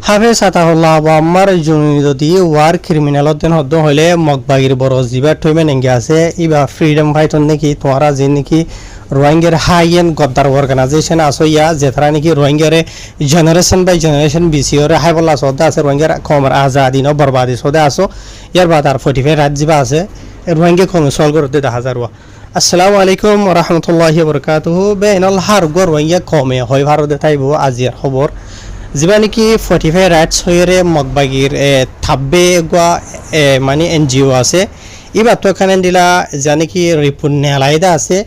হাফেজ আতাহুল্লাহ আবু আম্মার জুনি যদি ওয়ার ক্রিমিনাল দেন হদ্দ হইলে মগবাগির বড় জিবা টইমেন এঙ্গে আছে ইবা ফ্রিডম ফাইটন নাকি তোমরা যে নাকি রোহিঙ্গার হাই এন্ড গদ্দার অর্গানাইজেশন আসো ইয়া যেথারা নাকি রোহিঙ্গারে জেনারেশন বাই জেনারেশন বিসিওরে হাই বল্লা সদা আছে রোহিঙ্গার কমর আজাদি ন বরবাদি সদা আসো ইয়ার বাদ আর 45 রাত জিবা আছে রোহিঙ্গা কম সল করতে 10,000 ওয়া আসসালামু আলাইকুম ওয়া রাহমাতুল্লাহি ওয়া বারাকাতুহু বেনাল হার গো রোহিঙ্গা কমে হয় ভারতে তাইবো আজিয়ার খবর যিবা নাকি 45 রাইটস হয়ে মগবাগির থাব্বে গোয়া মানে এনজিও আছে এবার তো এখানে দিলা যা নাকি রিপোর্ট নেলাইদা আছে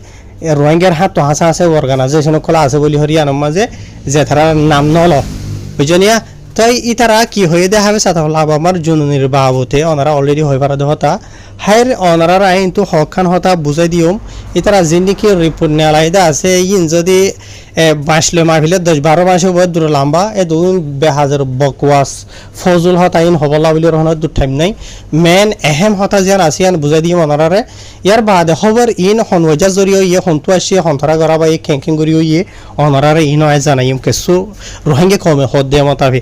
রোহিঙ্গার হাত তো হাসা আছে অর্গানাইজেশন খোলা আছে বলি হরিয়ানার মাঝে যে তারা নাম নল বুঝনিয়া তাই ইতারা কি হয়ে দেখা হবে সাথে আমার জননীর বাবতে ওনারা অলরেডি হয়ে পারা হতা হাইর ওনারা আইন তো হকান হতা বুঝাই দিও ইতারা জিন্দিকি রিপোর্ট নেলাইদা আছে ইন যদি বাঁচলে মাহিলে 10-12 মাসে দূর লম্বা এ দুন বেহাজার বকওয়াস ফজল হতা ইন হবলা বলি রহনা দূর টাইম নাই মেন এহেম হতা যেন আসিয়ান বুঝাই দিও ওনারারে ইয়ার বাদে খবর ইন হনওয়াজা জরিয়ে ইয়ে হন্তু আসিয়ে হন্তরা গড়া বা খেংখিং করিও ইয়ে ওনারারে ইন হয় জানাইম কিছু রোহিঙ্গা কমে হদ দিয়ে মতাবি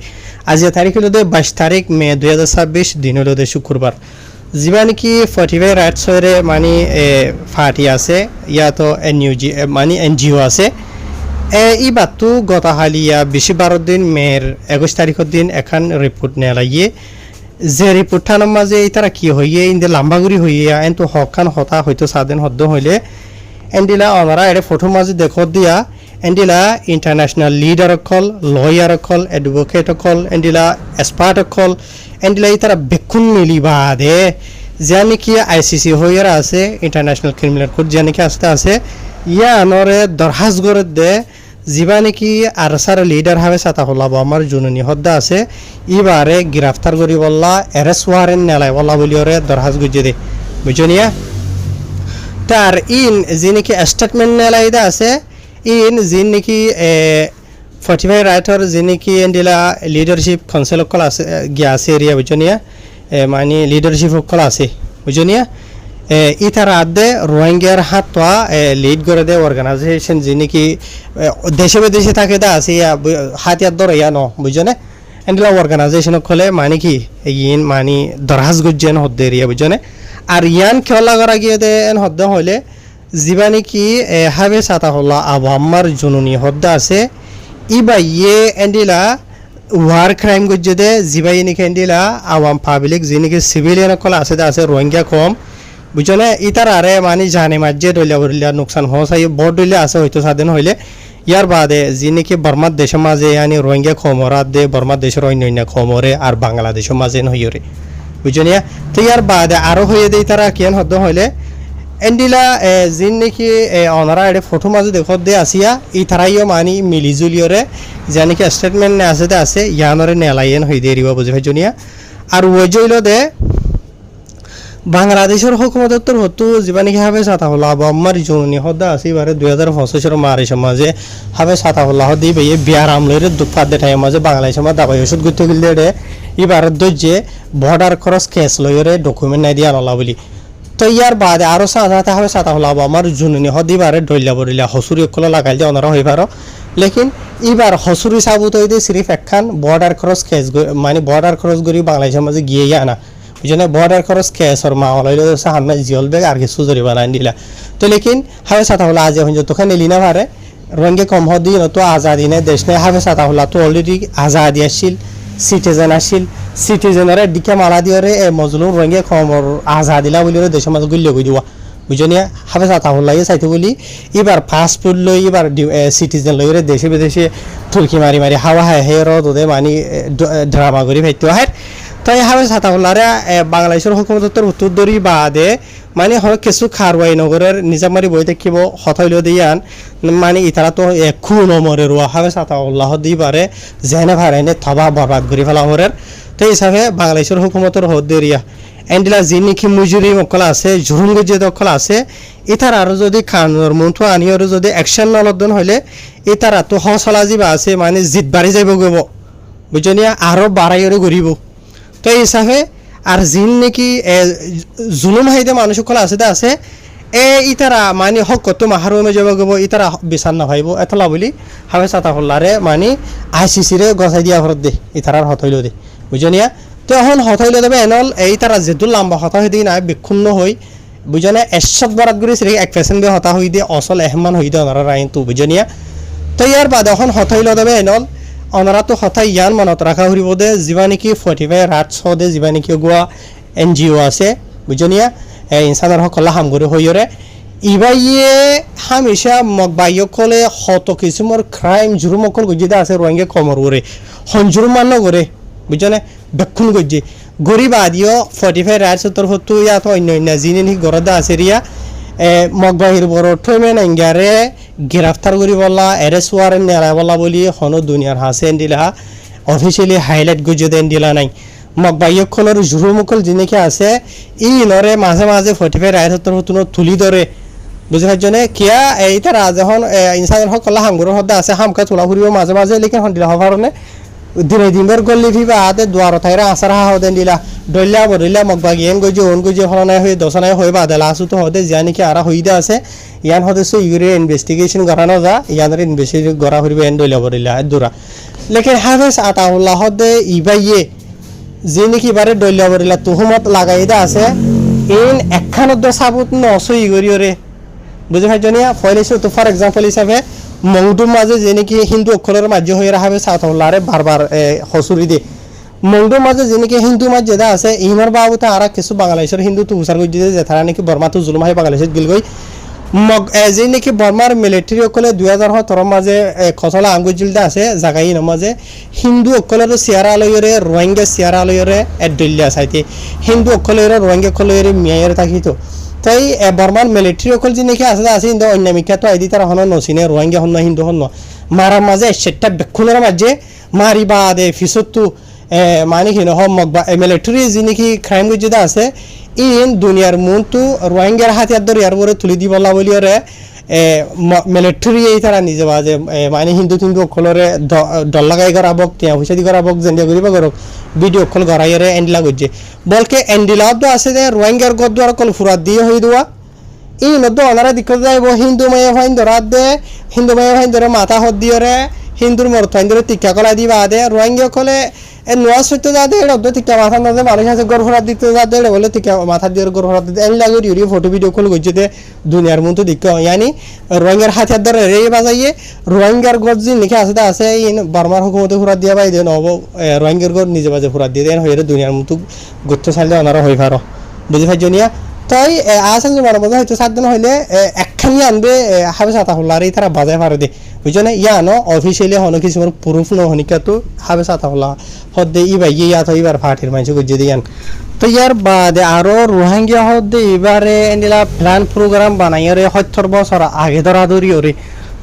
আজ তারিখ হলো 22 তারিখ মে 2026 দিন হলো শুক্রবার যিবা নাকি 45 রাইটস হয়ে মানে ফাটি আছে ইয়া তো এনইউজি মানে এনজিও আছে এই বাতু গতকালিয়া 20-12 দিন মের 21 তারিখের দিন এখন রিপোর্ট নেলাইয়ে যে রিপোর্টটার মাঝে তারা কি হইয়ে ইন্দে লাম্বাগুড়ি হইয়া এন তো হকান হতা হয়তো সাদেন হদ্দ হইলে এন্ডিলা ওনারা এর ফটো মাঝে দেখো দিয়া এন্ডিলা ইন্টারন্যাশনাল লিডার অকল লয়ার অকল এডভোকেট অকল এন্ডিলা এক্সপার্ট অকল এন্ডিলা তারা বেকুন মিলিবা দে যা নাকি আইসিসি হইয়ারা আছে ইন্টারন্যাশনাল ক্রিমিনাল কোর্ট যা নাকি আসতে আছে ইয়া আনরে দরহাজ করে দে যিবা নাকি আরসার লিডার হবে সাতা হলাব আমার জননী হদ্দা আছে ইবারে গ্রেফতার করি বললা এরেস্ট ওয়ারেন্ট নেলাই বললা বলি ওরে দরহাজ গুজে দে বুঝনিয়া তার ইন যে নাকি স্টেটমেন্ট নেলাইদা আছে ইন যে নাকি 45 রাইটর যে নাকি এন্ডিলা লিডারশিপ কাউন্সিল কল আছে গিয়া আছে এরিয়া বুঝনিয়া মানে লিডারশিপ কল আছে বুঝনিয়া ইতারা আদে রোহিঙ্গার হাতটা লিড করে দে অর্গানাইজেশন যে নাকি দেশে বিদেশে থাকে দা আছে হাতিয়ার ধরে ইয়া ন বুঝনে এন্ডিলা অর্গানাইজেশন খোলে মানে কি ইন মানে দরহাজ গুজেন হদ্দে এরিয়া বুঝনে আর ইয়ান খেলা করা গিয়ে দে এন হদ্দা হইলে যিবা নাকি হাবে সাতা হল্লা আবু আম্মার জননী হদ্দা আছে ইবা ইয়ে এন্ডিলা ওয়ার ক্রাইম গুজে দে যিবা নাকি এন্ডিলা আওয়াম পাবলিক যে নাকি সিভিলিয়ান কল আছে রোহিঙ্গা কম বুঝনে ইতার আরে মানে জানে মাঝে ডলিয়া বলিয়া নোকসান হসাই বড় ডলিয়া আছে হয়তো সাদেন হইলে ইয়ার বাদে যে নাকি বর্মার দেশের মাঝে ইয়ানি রোহিঙ্গা খমরাত দে বর্মার দেশের অন্যান্য খমরে আর বাংলাদেশের মাঝে হইরে বুঝনিয়া তো ইয়ার বাদে আরো হয়ে দেই তারা কেন হদ্দ হইলে এন্ডিলা জিন নাকি অনারা এর ফটো মাঝে দেখো দে আসিয়া ই তারাইও মানি মিলিজুলিয়রে যা নাকি স্টেটমেন্ট আছে ইয়ানরে নেলাইয়েন হই দে রিবা বুঝে জনিয়া আর ওজইল দে বাংলাদেশের হুকুমতর হতো যিবা নাকি হাবে সাতাহুল্লাহ আবু আম্মার জননী হদ্দা আছে এবারে 2025 মারে সমাজে হাবে সাতাহুল্লাহ দি বেয়ে বিয়ার আমলের দুপাত দেঠায় মাঝে বাংলাদেশের মধ্যে দাবাই ওষুধ গুতে গিলে রে এবারে দজ্জে বর্ডার ক্রস কেস লইরে ডকুমেন্ট নাই দিয়া নলা বলি তো ইয়ার বাদে আরো সাথে হবে সাতাহুল্লাহ আবু আমার জননী হদ এবারে ডইলা বরিলা হসুরি কল লাগাই যে ওনারা হই পারো লেকিন এবার হসুরি সাবুত হইতে সিরিফ একখান বর্ডার ক্রস কেস মানে বর্ডার ক্রস করি বাংলাদেশের মাঝে গিয়ে আনা বুঝনে বর্ডার ক্রস কেসর মামলা হইলে হামনা জিয়ল বেগ আর কিছু জরি বানাই দিলা তো লেকিন হাবে সাতাহুল্লাহ আজ এখন যতক্ষণ এলি না পারে রঙে কম হদি তো আজাদি নেই দেশ নেই হাবে সাতাহুল্লাহ তো অলরেডি আজাদি আসছিল সিটিজেন আসছিল সিটিজেনের দিকে মালা দিয়ে মজলুম রঙে কমর আজাদিলা বলি দেশের মাঝে গুলিয়ে গই দিবা বুঝনিয়া হাবে সাতাহুল্লাহ চাইতে বলি এবার পাসপোর্ট লই এবার সিটিজেন লই দেশে বিদেশে তুর্কি মারি হাওয়া হায় হে রোদে মানে ড্রামা করি ভাইতে হয় তাই হাবে সাতাহুল্লাহরে বাংলাদেশের হুকুমতর উত্তর দরি বাদে মানে হয় কিছু খারওয়াই নগরের নিজামারি বই থাকিব হথাইল দিয়ান মানে ইতারা তো খুন মরে রোয়া হাবে সাতাহুল্লাহ দিবারে জেনে ভারেনে থবা বরবাদ করি ফেলা হরের তো হিসাবে বাংলাদেশের হুকুমতর হদ্দেরিয়া এন্ডিলা যি নাকি মুজুরি মকল আছে জুহুম গজে দখল আছে ইতার আরো যদি খানোর মন্ত্র আনিয়র যদি অ্যাকশন নলদন হইলে ইতারা তো হসলা যিবা আছে মানে জিত বাড়ি যাইব গব বুঝনিয়া আরো বাড়াইরে ঘুরিব তো এই হিসাবে আর জিন নাকি জুলুম হাইতে মানুষ সকল আছে ইতারা মানে হক কত মাহরুমে যাব গব ইতারা বিচার না ভাইব এতলা বলি হাবে সাতা হল্লারে মানে আইসিসি রে গছাই দিয়া ঘরত দে ইতারার হতইল দে বুঝনিয়া তো এখন হতইল দেবে এনল এই তারা যেহেতু লম্বা হতা হই দিন আই বিক্ষুণ্ণ হই বুঝনে এসব বরাত গুরি সিরে এক পেশেন্ট বে হতা হই দে অসল এহমান হই দে ওনারা রাইন তো বুঝনিয়া তো ইয়ার বাদ এখন হতইল দেবে এনল ওনারা তো হতা ইয়ান মনত রাখা হইব দে যিবা নেকি 45 রাত দে যিবা নেকি গোয়া এনজিও আছে বুঝনিয়া ইনসানের সকলে হামগুৰি হইরে ইবাইয়ে হামেশা মগবাইয় কলে হত কিসুমর ক্রাইম জুরুমকল গজিদা আছে রোহিঙ্গা কমর করে হনজুরুম মান করে বুঝনে বেক্ষুন গজি গরিব আদিও 45 রাইটস তরফ তো ইয়া তো অন্য অন্য জিনি গরদা আছে রিয়া মগবাহির বড় ঠমেন এঙ্গারে গ্রেফতার করি বলা এরেস্ট ওয়ারেন্ট নেলা বলা বলি হন দুনিয়ার হাসে দিলা অফিসিয়ালি হাইলাইট গজি দেন দিলা নাই মগবাইয়কলর জুরুমকল জিনিকে আছে ই নরে মাঝে মাঝে 45 রাইটস তরফ তুলি ধরে বুঝে পাইছনে কিয়া এইটা যখন ইনসানের সকলে হামগুৰৰ হদা আছে হামকা তোলা ফুৰিব মাঝে মাঝে লেকিন হন্দিলা হবারনে দিনে দিনবার গল্লি ফিবা আতে দুয়ার থাইরা আসার হা হদেন দিলা দল্লা বদল্লা মগবাগিয়েন গজে ওন গজে হলনাই হয়ে দশনাই হয়ে বা দেলাসু তো হদে জানি কি আরা হইদা আছে ইয়ান হদেছে ইউরে ইনভেস্টিগেশন করানো যা ইয়ানের ইনভেস্টিগেশন করা ফুরিবে এন দল্লা বদল্লা দুরা লেকিন হাফেজ আতাউল্লাহ হদে ইবাইয়ে যে নাকি বারে দল্লা বদল্লা তুহমত লাগাইদা আছে ইন একখানত সাবুত নসই গরিয়রে বুঝে পাইছনিয়া ফয়লেছে তো ফর এক্সাম্পল হিসাবে মংডুর মাঝে যে নাকি হিন্দু অক্ষরের মাঝে হয়ে রাখাবে সাউথলারে বারবার হসুরি দিয়ে মংডুর মাঝে যে নাকি হিন্দু মাঝে যেটা আছে ইমার বাবুতে আর কিছু বাংলাদেশের হিন্দু তো উচার গই যে তারা নাকি বর্মা তো জুলুম হয় বাংলাদেশত গিল গই যে নাকি বর্মার মিলিটারি অকলে 2017 মাঝে খসলা আঙ্গুজিলটা আছে জাগাই মাঝে হিন্দু অকলের সিয়ারালয়রে রোহিঙ্গা সিয়ারালয়রে এডলিয়া সাইতে হিন্দু অকলের রোহিঙ্গা অকলের মিয়ায়ের থাকিতো তাই বর্মার মিলিটারি অকল যে নাকি আছে আছে কিন্তু অন্যামিকা তো আইদি তারা হন নসিনে রোহিঙ্গা হন হিন্দু হন মারার মাঝে সেটা বেক্ষুনের মাঝে মারি বা দে ফিসতো মানে কি নহম বা মিলিটারি যে নাকি ক্রাইম যেটা আছে ইন দুনিয়ার মন তো রোহিঙ্গার হাতিয়ার ধরে ইয়ার পরে তুলি দিবলা বলিয়ারে মিলিটারি এই তারা নিজে বাজে মানে হিন্দু হিন্দু অকলরে দল লাগাই করাবক তিয়া পয়সা দি করাবক জেন্ডিয়া করিব করক ভিডিও কল করাইরে এন্ডিলা গজে বলকে এন্ডিলাও তো আছে যে রোহিঙ্গার গদ্দার কল ফুরাত দিয়ে হই দেওয়া ই নদ্দ ওনারা দিক যাইব হিন্দু মায়ে ফাইন ধরাত দে হিন্দু মায়ে ফাইন ধরে মাথা হদ দিয়রে হিন্দুর মরত ফাইন ধরে টিকা কলা দিবা দে রোহিঙ্গা কলে নোয়া সত্য যা দে এটা টিকা মাথা না দে মানুষ আছে গড় ফুরাত দিতে যা দে বলে টিকা মাথা দিয়ে গড় ফুরাত দিতে এন লাগে ইউরি ফটো ভিডিও কল গজে দে দুনিয়ার মতো দিক ইয়ানি রোহিঙ্গার হাতিয়ার ধরে রে বাজাইয়ে রোহিঙ্গার গজ যে লিখে আছে আছে ইন বার্মার হুকুমতে ফুরাত দিয়া পাই দে নব রোহিঙ্গার গড় নিজে বাজে ফুরাত দিয়ে দেন হয়ে দুনিয়ার মতো গত্য চাইলে ওনারা হই পারো বুঝি পাইছনিয়া তাই আসল যে মানব হয়তো 7 দিন হইলে একখানি আনবে হাবে সাতা হল্লারে তারা বাজায় পারে দে বুঝনে ইয়ানো অফিসিয়ালি হন কিছু প্রুফ ন হনিকা তো হাবে সাতা হল্লা হদে ইবাই ইয়া তো এবার ফাটির মাইছে গজে দিয়ান তো ইয়ার বাদে আরো রোহিঙ্গা হদে এবারে এন্ডিলা প্ল্যান প্রোগ্রাম বানাইরে 70 বছর আগে ধরা ধরি ওরে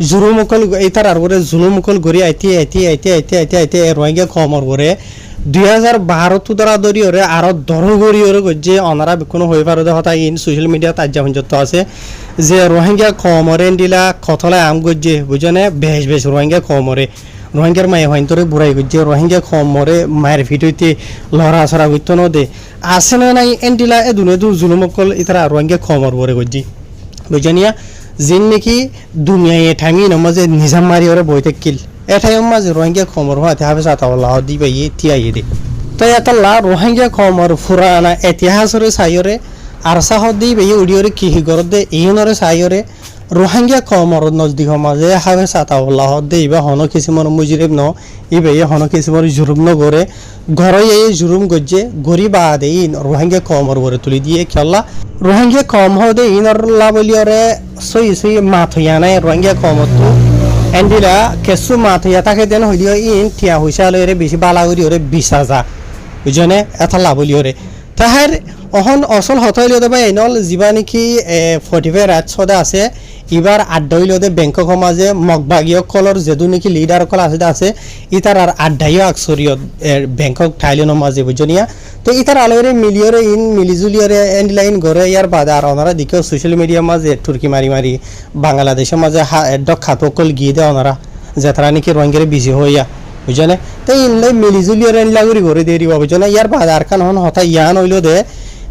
জুলুমকল এই তার আর করে জুলুমকল গরি আইতে রোহিঙ্গা কমর করে 2012 তো ধরা ধরি ওরে আরো দরগরি ওরে গজে অনারা কোনো হই পারে হতা ইন সোশ্যাল মিডিয়া তাজ্জা পর্যন্ত আছে যে রোহিঙ্গা কমরে দিলা কতলা আম গজে বুঝনে বেশ রোহিঙ্গা কমরে রোহিঙ্গার মায়ে হইন তোরে বুড়াই গজে রোহিঙ্গা কমরে মায়ের ভিডিওতে লড়া ছড়া হইতো ন দে আছে না নাই এন্ডিলা এ দুনে দু জুলুমকল ইতারা রোহিঙ্গা কমর বরে গজে বুঝনিয়া জিন নাকি দুনিয়ায় ঠামি নমাজে নিজাম মারি ওরে বইতে কিল এটাই মাঝে রোহিঙ্গা খমর হাতে হাফে সাতাওয়াল্লাহ দিবে তিয়াই দে তাই এতলা রোহিঙ্গা খমর ফুরানা ইতিহাসরে সাইরে আর সাহ দিবে উড়িয়রে কি গরদে ইনরে সাইরে রোহিঙ্গা খমর নজদিক মাঝে হাফে সাতাওয়াল্লাহ দিবে হন কিসিমর মুজরিব ন ইবে হন কিসিমর জুরুম ন করে ঘরে এই জুরুম গজে গরিবা দে ইন রোহিঙ্গা খমর বরে তুলি দিয়ে খেলা রোহিঙ্গা কম হদে ইনর লাবলিয়রে সই মাথয়ানায় রোহিঙ্গা কমত এন্ডিলা কেসু মাথয়া তাকে দেন হইলিও ইন থিয়া হইসালরে বেশি বালাগুরি ওরে 20,000 বুঝনে এথা লাবলিয়রে তাহার অহন অসল হতইলিও দেবা এনল জিবা নাকি 45 রাত সদা আছে এবার আড্ডাইলিও ব্যাংকক মাঝে মগবাগীয় কলর যেদু নাকি লিডার কল আছে ইতার আর আড্ডাইও আকসরিয় ব্যাংকক থাইল্যান্ড মাঝে বুঝনিয়া তো ইতার আলোরে মিলিয়রে ইন মিলিজুলিয়রে এন্ড লাইন গরে ইয়ার বাদে আর ওনারা দিকেও সোশ্যাল মিডিয়া মাঝে তুর্কি মারি বাংলাদেশের মাঝে ডক খাতকল গিয়ে দেয় ওনারা যে তারা নাকি রোহিঙ্গারে বিজি হইয়া বুঝনে তো ইনলে মিলিজুলিয়রে এন্ড লাগুরি গরে দিয়ে দিব বুঝনে ইয়ার বাদে আর কান হন হতা ইয়ান হইল দে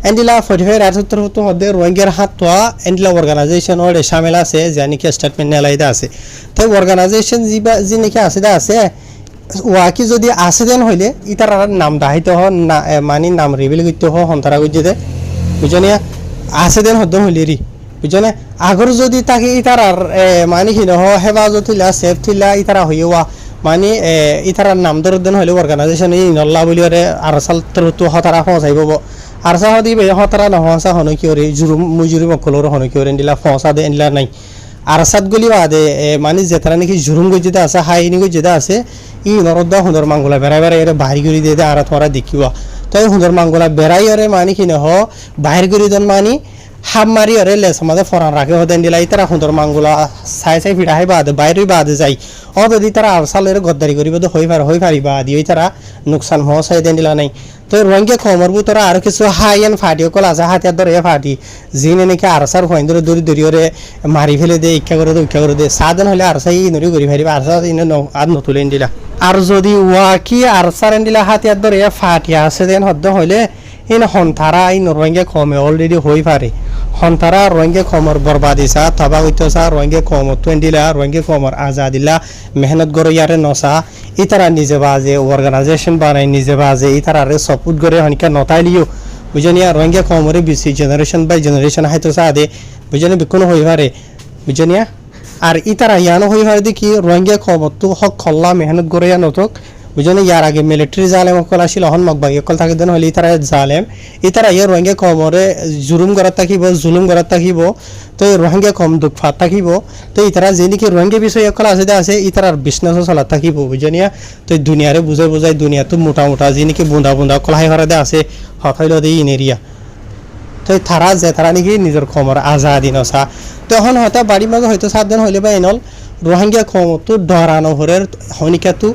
এন্ডিলা 45 রাতর তো মধ্যে রোহিঙ্গার হাত তোয়া এন্ডিলা অর্গানাইজেশন ওর শামিল আছে জানি কি স্টেটমেন্ট নেলাইদা আছে তো অর্গানাইজেশন যিনি কি আছে ওয়াকি যদি আছে দেন হইলে ইতার নাম দাহিত হ না মানে নাম রিভিল করতে হ হন্তারা গুজে দে বুঝনি আছে দেন হদ্দ হইলে রি বুঝনে আগর যদি তাকে ইতার মানে কি নহ হেফাজত হইলা সেফ থিলা ইতারা হইয়া মানে ইতার নাম দর দেন হইলে অর্গানাইজেশন ই নল্লা বলি ওরে আর সাল তো হতারা পৌঁছাইব আর সাহ দিবে হতারা নহসা হন কি ওরে জুরুম মুজুরি মকলর হন কি ওরে ইলা পৌঁছা দে ইলা নাই আর সাত গলি বাদে মানে যেতারা নাকি জুরুম গজিতে আছে হাইনি গজিতে আছে ই নরদা হুন্দর মাঙ্গলা বেড়াই বেড়াই এর বাহির করে দিয়ে আর তোরা দেখিবা তো হুন্দর মাঙ্গলা বেড়াই ওরে মানে কি নহ বাহির করে দেন মানে হাম মারি ওরে লেস আমাদের ফরান রাখে হতেন দিলা ইতারা হুন্দর মাঙ্গলা চাই ফিরাই বাদে বাইরে বাদে যাই ও যদি তারা আরসালের গদ্দারি করিব তো হই পারিবা দিয়ে তারা নুকসান হওয়া চাই দেন দিলা নাই তো রোহিঙ্গা খবর তোরা আর কিছু হাই এন ফাটি কল আছে হাতিয়ার ধরে ফাটি যিনি নাকি আরসার হইন ধরে দড়ি ওরে মারি ফেলে দে ইচ্ছা করে দে সাদেন হলে আরসাই নড়ি করি ফারিবা আরসা আর নতুলেন দিলা আর যদি ওয়াকি আরসার দিলা হাতিয়ার ধরে ফাটি আছে দেন হদ্দ হইলে ইন হন্তারা ইন রোহিঙ্গা কমে অলরেডি হই পারে হন্তারা রোহিঙ্গা কমর বরবাদিসা তবা হইতেসা রোহিঙ্গা কমর দিলা রোহিঙ্গা কমর আজাদিলা মেহনত করে ইয়ারে নসা ইতারা নিজে বাজে অর্গানাইজেশন বানাই নিজে বাজে ইতারারে সাপোর্ট করে হনিকা নতাইলিও বুঝনিয়া রোহিঙ্গা কমরে বেশি জেনারেশন বাই জেনারেশন হাইতেসা আদে বুঝনি বিকুন হই পারে বুঝনিয়া আর ইতারা ইয়ানো হই পারে দেখি রোহিঙ্গা কমর তো হক খল্লা মেহনত করে ইয়া নতক বুঝনি ইয়ার আগে মিলিটারি জালেম অকল আসিল হন মকবাগি অকল থাকে দেন হলে ইতারা জালেম ইতারা ইয়ে রোহিঙ্গা কমরে জুলুম করার থাকিব জুলুম করার থাকিব তো রোহিঙ্গা কম দুঃখ ফাত থাকিব তো ইতারা যেনিকি রোহিঙ্গা বিষয় অকল আছে ইতারার বিজনেসও চলাত থাকিব বুঝনিয়া তো দুনিয়ারে বুঝাই দুনিয়া তো মোটা যেনিকি বুন্দা অকল হাই হরাদে আছে হঠাইল দে ইন এরিয়া তো তারা নাকি নিজের খমর আজাদি নসা তখন হয়তো বাড়ির মাঝে হয়তো 7 দিন হইলে বা এনল রোহিঙ্গা খমতো ডরানো হরের হনিকাতো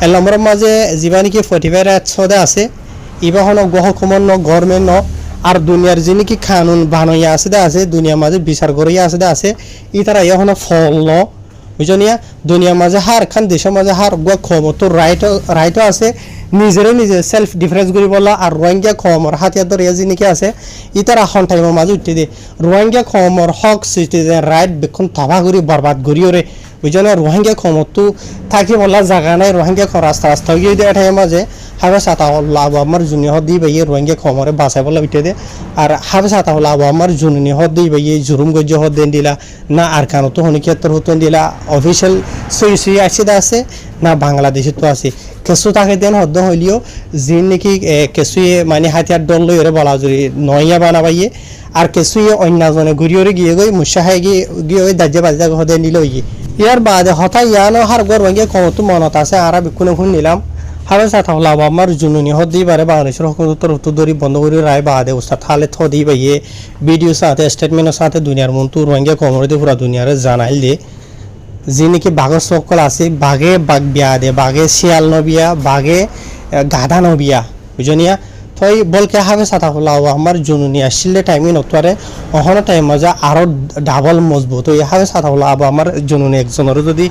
এলমর মাঝে যিবা নাকি 45 রাত সদা আছে ইবা হন গহ কমন ন গভর্নমেন্ট ন আর দুনিয়ার যিনি কানুন বানইয়া আছে দুনিয়ার মাঝে বিচার করিয়া আছে ই তারা এখন ফল ন বুঝনিয়া দুনিয়ার মাঝে হার খান দেশের মাঝে হার গো ক্ষমতো রাইটও আছে নিজে সেলফ ডিফারেন্স করি বলা আর রোহিঙ্গা খমর হাতিয়ার দরিয়া যিনি আছে ই তারা এখন টাইমের মাঝে উঠতে দে রোহিঙ্গা খমর হক সিটিজেন রাইট বেখন তবা করি বরবাদ করি ওরে বুঝনা রোহিঙ্গা খমতো থাকি বলা জায়গা নাই রোহিঙ্গা রাস্তা গিয়ে দেয় টাইমের মাঝে হাবে সাতা লাভ আমার জুনি হদ দি বাইয়ে রোহিঙ্গা খমরে বাঁচাই বলা উঠে দে আর হাবে সাতা লাভ আমার জুনি হদ দি বাইয়ে জুরুম গজ্য হদ দেন দিলা না আর কানো তো হনিক্ষেত্র হতেন দিলা অফিসিয়াল সই আসিদা আছে না বাংলাদেশে তো আছে কেঁচু তাকে দেন হদ্দ হইলেও যি নাকি কেঁচুয়ে মানে হাতিয়ার দল লই ওরে বলা জুড়ি নইয়া বানাবাইয়ে আর কেঁচুয়ে অন্যজনে ঘুরিয়ে গিয়ে গই মুসাহাই গিয়ে ওই দাজ্যে বাজা হদে নিল ইয়ার বাদে হঠাৎ ইয়ানো হার গর রঙে কমতো মনত আছে আর বিক্ষুনে খুন নিলাম হাবে সাথা হলাম আমার জুনুনি হদ দিই বারে বাংলাদেশের হকুমতর উত্তরদরি বন্ধ করে রায় বাদে উস্তাদ হালে থ দিই বাইয়ে ভিডিও সাথে স্টেটমেন্টের সাথে দুনিয়ার মন তুর রঙে কমরে দিয়ে পুরা দুনিয়ার জানাইল দে যে নাকি বাঘের সকল আছে বাঘে বাঘ বিয়া দে বাঘে শিয়াল নবিয়া বাঘে গাধা নবিয়া বুঝনিয়া তই বলকে হাবে সাথা হলাম আমার জুনুনি আসলে টাইমে নতরে অহন টাইম মজা আরো ডাবল মজবুত ওই হাবে সাথা হলাম আমার জুনুনি একজনের যদি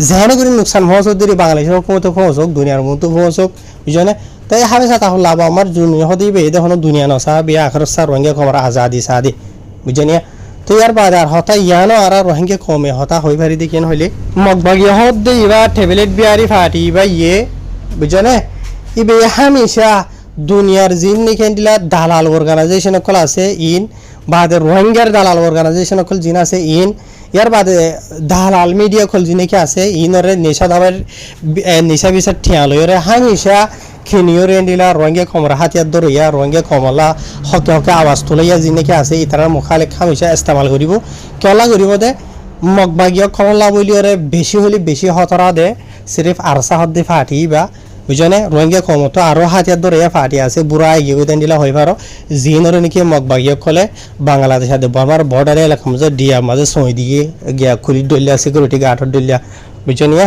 যেহেনে করে নুকসান পৌঁছক যদি বাংলাদেশের হকুমতে পৌঁছক দুনিয়ার মতো পৌঁছক বুঝনে তাই হাবে সাথা হলাম আমার জুনুনি হতেই বে দেখুন দুনিয়া নসা বিয়া আখর সা রঙে খবর আজাদি সাদি বুঝনিয়া তো ইয়ার বাদে আর হতা ইয়ানো আর রোহিঙ্গা কমে হতা হই পারি দেখিন হইলে মগবাগিয়া হদ দে ইবা ট্যাবলেট বিয়ারি ফাটি ইবা ইয়ে বুঝনে ইবে হামেশা দুনিয়ার জিন নিকেন দিলা দালাল অর্গানাইজেশন কল আছে ইন বাদে রোহিঙ্গার দালাল অর্গানাইজেশন কল জিন আছে ইন ইয়ার বাদে দালাল মিডিয়া কল জিনে কি আছে ইনরে নেশা দাবার নেশা বিচার ঠিয়ালয়রে হামেশা খিনিয়রে দিলা রোহিঙ্গা কমরা হাতিয়ার দরিয়া রোহিঙ্গা কমলা হকে আওয়াজ তুলাইয়া জিনে কি আছে ইতারার মুখালে হামেশা ইস্তেমাল করিব কেলা করিব দে মগবাগিয়া কমলা বলিয়রে বেশি হলে বেশি হতরা দে সিরিফ আরসা হদ দি ফাটি বা বুঝনে রোহিঙ্গা কমতো আরো হাতিয়ার দরে ফাটি আছে বুড়া এগিয়ে দেন দিলা হই পারো জিনরে নাকি মগবাগিয়া খলে বাংলাদেশ সাথে বর্মার বর্ডারে এলাকা মাঝে ডিয়া মাঝে সই দিয়ে গিয়া খুলি ডলিয়া সিকিউরিটি গার্ড ডলিয়া বুঝনিয়া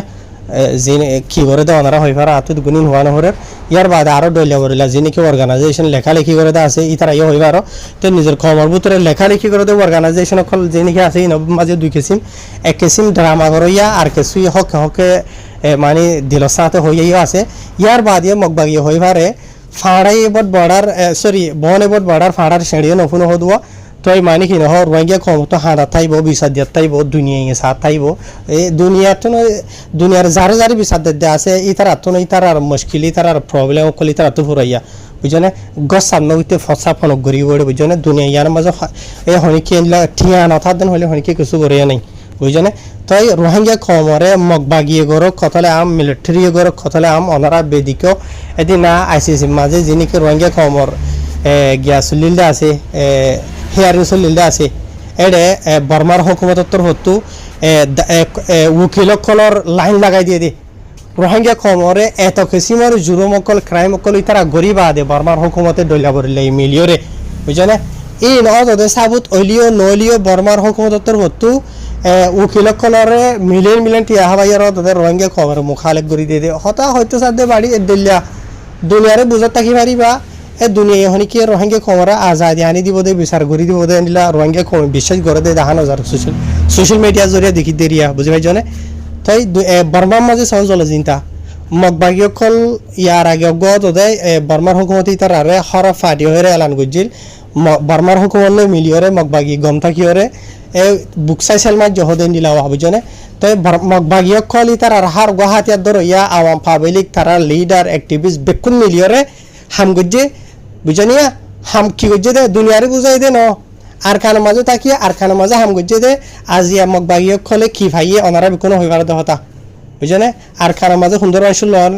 জিন কি করে দেওয়া ওনারা হই পারো আতুত গুণিন হওয়া নহরের ইয়ার বাদে আরো ডলিয়া বলিলা যিনি কি অর্গানাইজেশন লেখালেখি করে দেওয়া আছে ইতারা ইয়ে হই পারো তো নিজের খবর ভিতরে লেখালেখি করে দেবো অর্গানাইজেশন অকল যিনি কি আছে মাঝে 2 কিসিম এক কিসিম ড্রামা করিয়া আর কিছুই হকে মানে দিল সাথে হইয়াই আছে ইয়ার বাদে মগবাগিয়া হই পারে ফাড়াই এবার বর্ডার সরি বন এবার বর্ডার ফাড়ার সেড়িয়ে নফুন হদুয়া তই মানে কি নহ রোহিঙ্গা কম তো হাঁড়া থাইব বিচার দিয়ার থাইব দুনিয়া সাথ থাইব এই দুনিয়াতো দুনিয়ার যারে যারে বিচার দিতে আছে ইতার আত্ম ইতার আর মুশকিল ইতার আর প্রবলেম কল ইতার আত্ম ফুরাইয়া বুঝনে গছ সামনে হইতে ফসা ফনক গড়ি গড়ে বুঝনে দুনিয়া ইয়ার মাঝে এই হনিকে ঠিয়া নথা দেন হলে হনিকে কিছু করে নাই বুঝনে তাই রোহিঙ্গা কমরে মগবাগিয়ে গরক কতলে আম মিলিটারি গরক কতলে আম অনারা বেদিক এদিন না আইসিসি মাঝে যিনিকে রোহিঙ্গা কমর গিয়াসুলিল্লা আছে হেয়ারিং চলিল্লা আছে এডে বর্মার হুকুমতর হতু উকিলকলর লাইন লাগাই দিয়ে দে রোহিঙ্গা কমরে এত কিসিমর জুরুমকল ক্রাইমকল ইতারা গরিবা দে বর্মার হুকুমতে ডইলা বরিলে মিলিয়রে বুঝনে এই নদে সাবুত অলিও নলিও বর্মার হুকুমতর হতু উকিলকলরে মিলিয়ন টিয়া হাবাইয়ার তাদের রোহিঙ্গা কমরে মুখালেক গরি দিয়ে দে হতা হয়তো সাদে বাড়ি দিল্লা দুনিয়ারে বুঝত থাকি পারিবা এ দুনিয়া হনিকে রোহিঙ্গা কমরা আজাদি আনি দিব দে বিচার করি দিব দে নিলা রোহিঙ্গা কম বিশ্বাস করে দে দেখানো যার সোশ্যাল মিডিয়া জরিয়া দেখি দেরিয়া বুঝি ভাই জনে তাই বর্মার মাঝে সহজ হলো চিন্তা মগবাগীয়কল ইয়ার আগে অজ্ঞত দেয় বর্মার হুকুমত তার আরে হরা ফাটি হয়ে এলান করছিল বর্মার হুকুমত মিলিয়রে মগবাগী গম থাকিওরে এ বুকসাই সেলমার জহদে নিলা বুঝনে তাই মগবাগীয়কল তার আর হার গুয়াহাটিয়ার ধর ইয়া আওয়াম পাবলিক তারা লিডার অ্যাক্টিভিস্ট বেকুন মিলিয়রে হাম গজ্জে বুঝানিয়া হাম কি গজ্জে দে দুনিয়ারে বুঝাই দে ন আর খান মাঝে তাকিয়ে আর খান মাঝে হাম গজ্জে দে আজি মগ বাগিয়ে খলে কি ভাইয়ে অনারা কোনো হইবার হতা বুঝনে আর খান মাঝে সুন্দর অঞ্চল লন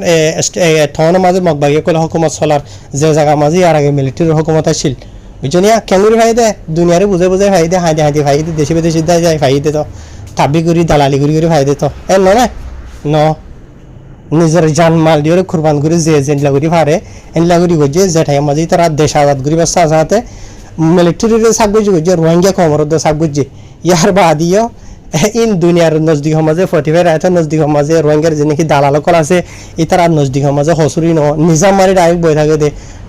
থনের মাঝে মগ বাগিয়ে কলে হকুমত চলার যে জায়গা মাঝে আর আগে মিলিটারি হকুমত আছিল বুঝনিয়া কেঙ্গুরি ভাই দে দুনিয়ারে বুঝে বুঝে ভাই দে হাঁদি হাঁদি ভাই দে দেশে বিদেশে যায় ভাই দে তো তাবি করি দালালি করি ভাই দে তো এ ন নিজের জান মাল দিয়ে কুরবান করে যে এনলা করি পারে এনলা করি গজে জেঠাই মাঝে তারা দেশ আজাদ করি বা সাথে মিলিটারির সাবগুজি গজে রোহিঙ্গা কমরদ সাবগুজি ইয়ার বাদিও ইন দুনিয়ার নজদিক সমাজে 45 রায়তের নজদিক সমাজে রোহিঙ্গার যে নাকি দালালকল আছে ইতার আর নজদিক সমাজে হসুরি ন নিজাম মারি ডাইরেক্ট বই থাকে দে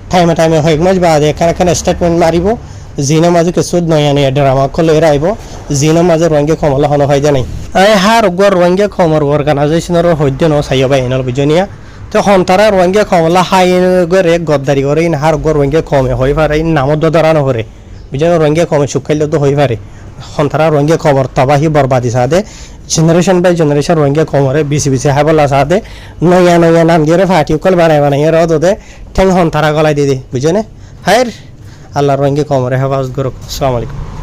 টাইমে হয়েক মাস বাদে এখানে স্টেটমেন্ট মারিব জিনের মাঝে কিছু নয়া নয়া ড্রামা কল এর আইব জিনের মাঝে রোহিঙ্গা কমলা হন হয় জানাই হার গর রোহিঙ্গা কমর অর্গানাইজেশনের হদ্য ন চাইব এনল বুঝনিয়া তো হন্তারা রোহিঙ্গা কমলা হাই গরে গদ্দারি করে ইন হার গর রোহিঙ্গা কমে হয়ে পারে ইন নামত ধরা নহরে বুঝেন রোহিঙ্গা কমে শুকাইলে তো হয়ে পারে হন্তারা রোহিঙ্গা কমর তবাহি বরবাদি সাদে জেনারেশন বাই জেনারেশন রোহিঙ্গা কমরে বিসি হাইবলা সাদে নয়া নাম গিয়ে ফাটি কল বানাই রদে ঠেং হন্তারা গলাই দিয়ে বুঝেনে হায়ের আল্লাহ রোহিঙ্গা কমরে হেফাজত করুক আসসালামু আলাইকুম